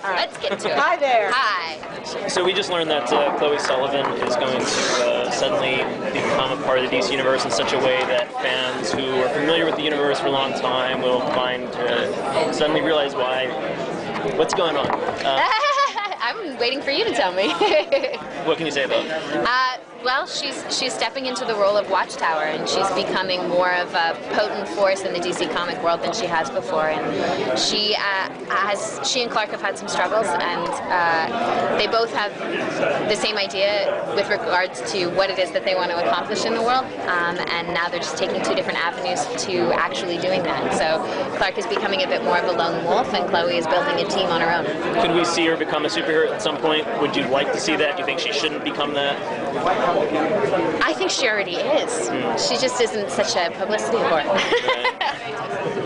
Let's get to it. Hi there. Hi. So we just learned that Chloe Sullivan is going to suddenly become a part of the DC universe in such a way that fans who are familiar with the universe for a long time will find to suddenly realize why. What's going on? I'm waiting for you to tell me. What can you say about it? Well, she's stepping into the role of Watchtower, and she's becoming more of a potent force in the DC comic world than she has before. And she and Clark have had some struggles, and they both have the same idea with regards to what it is that they want to accomplish in the world. And now they're just taking two different avenues to actually doing that. So Clark is becoming a bit more of a lone wolf, and Chloe is building a team on her own. Could we see her become a superhero at some point? Would you like to see that? Do you think she shouldn't become that? I think she already is. She just isn't such a publicity whore.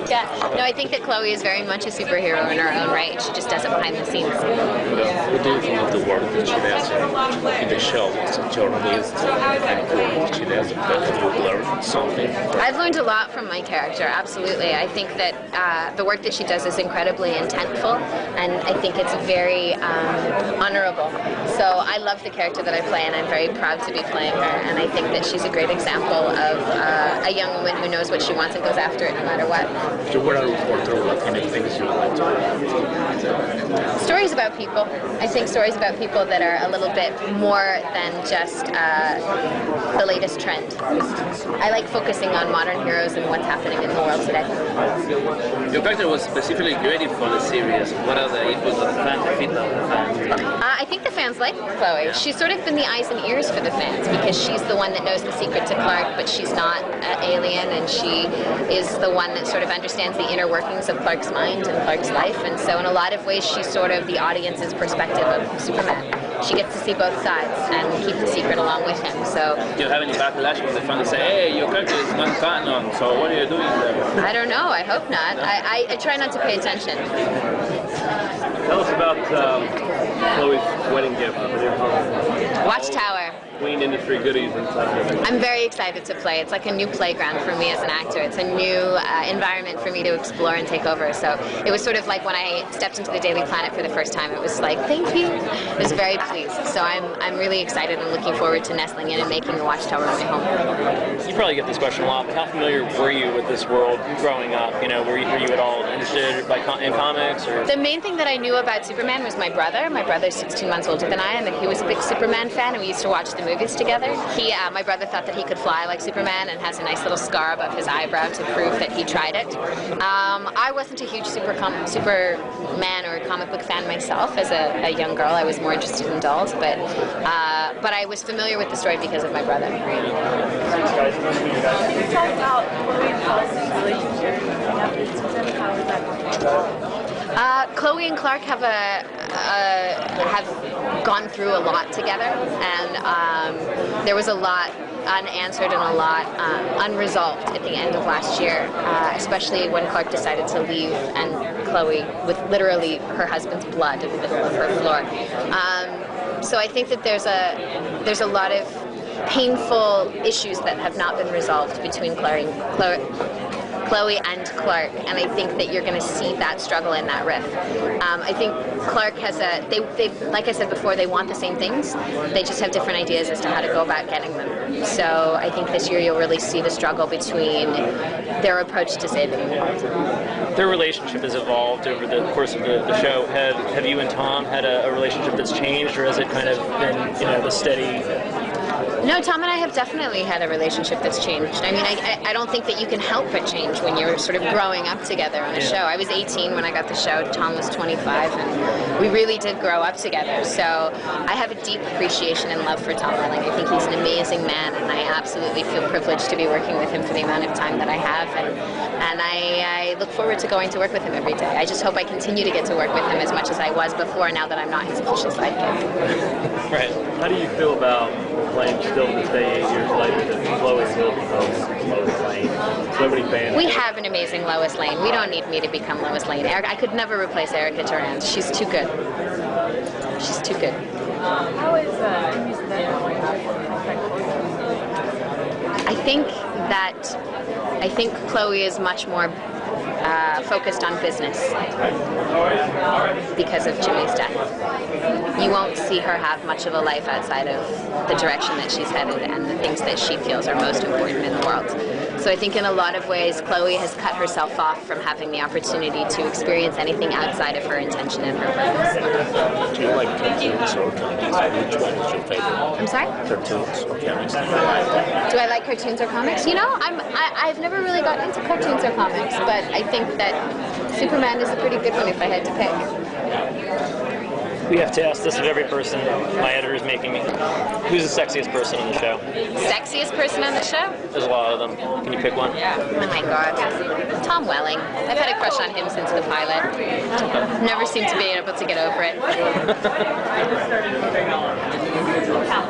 Yeah. No, I think that Chloe is very much a superhero in her own right. She just does it behind the scenes. What do you think of the work that she does in the show as a journalist and work that she does? Have you learned something? I've learned a lot from my character, absolutely. I think that the work that she does is incredibly intentful, and I think it's very honorable. So I love the character that I play, and I'm very proud to be playing her, and I think that she's a great example of a young woman who knows what she wants and goes after it no matter what. If you were a reporter, what kind of things you would like to write? Stories about people. I think stories about people that are a little bit more than just the latest trend. I like focusing on modern heroes and what's happening in the world today. Your character was specifically created for the series. What are the inputs of the fans, the feedback of the fans? I think the fans like Chloe. She's sort of been the eyes and ears for the fans because she's the one that knows the secret to Clark, but she's not an alien, and she is the one that sort of understands the inner workings of Clark's mind and Clark's life, and so in a lot of ways she's sort of the audience's perspective of Superman. She gets to see both sides and keep the secret along with him. So, do you have any backlash from the fans that say, hey, your character is non-canon, so what are you doing there? I don't know, I hope not. I try not to pay attention. Tell us about Chloe's wedding gift for your home. Watchtower. Queen industry goodies inside of it. I'm very excited to play. It's like a new playground for me as an actor. It's a new environment for me to explore and take over. So it was sort of like when I stepped into the Daily Planet for the first time, it was like, thank you. I was very pleased. So I'm really excited and looking forward to nestling in and making the Watchtower my home. You probably get this question a lot, but how familiar were you with this world growing up? You know, were you at all interested in comics? Or? The main thing that I knew about Superman was my brother. My brother's 16 months older than I am, and he was a big Superman fan, and we used to watch the movies together. My brother thought that he could fly like Superman and has a nice little scar above his eyebrow to prove that he tried it. I wasn't a huge Superman or comic book fan myself as a young girl. I was more interested in dolls, but I was familiar with the story because of my brother. Can you talk about Chloe and Allison's relationship after the season? How is that going? Chloe and Clark have gone through a lot together, and there was a lot unanswered and a lot unresolved at the end of last year, especially when Clark decided to leave and Chloe with literally her husband's blood in the middle of her floor. So I think that there's a lot of painful issues that have not been resolved between Chloe and Clark, and I think that you're going to see that struggle in that riff. I think Clark has they like I said before, they want the same things, they just have different ideas as to how to go about getting them. So I think this year you'll really see the struggle between their approach to saving the world. Their relationship has evolved over the course of the show. Have you and Tom had a relationship that's changed, or has it kind of been, the steady? No, Tom and I have definitely had a relationship that's changed. I mean, I don't think that you can help but change when you're sort of growing up together on a show. I was 18 when I got the show, Tom was 25, and we really did grow up together. So I have a deep appreciation and love for Tom Welling. I think he's an amazing man, and I absolutely feel privileged to be working with him for the amount of time that I have, and I look forward to going to work with him every day. I just hope I continue to get to work with him as much as I was before, now that I'm not his official sidekick. Right. How do you feel about playing still this day, 8 years later, that Chloe will become Lois Lane? So many fans. We have an amazing Lois Lane. We don't need me to become Lois Lane. I could never replace Erica Durant. She's too good. She's too good. How is using that going I think Chloe is much more focused on business because of Jimmy's death. You won't see her have much of a life outside of the direction that she's headed and the things that she feels are most important in the world. So I think in a lot of ways, Chloe has cut herself off from having the opportunity to experience anything outside of her intention and her purpose. Do you like cartoons or comics? Which one is your favorite? I'm sorry? Cartoons or comics? Do I like cartoons or comics? You know, I've never really gotten into cartoons or comics, but I think that Superman is a pretty good one if I had to pick. We have to ask this of every person my editor is making me. Who's the sexiest person on the show? Sexiest person on the show? There's a lot of them. Can you pick one? Oh my god. Tom Welling. I've had a crush on him since the pilot. Never seemed to be able to get over it.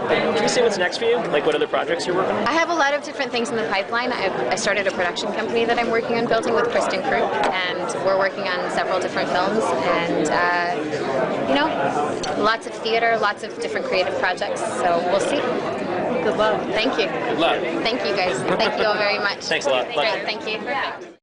Can you say what's next for you? Like what other projects you're working on? I have a lot of different things in the pipeline. I started a production company that I'm working on building with Kristen Krug, and we're working on several different films, and you know, lots of theater, lots of different creative projects, so we'll see. Good luck. Thank you. Good luck. Thank you guys. Thank you all very much. Thanks a lot. Great, thank you.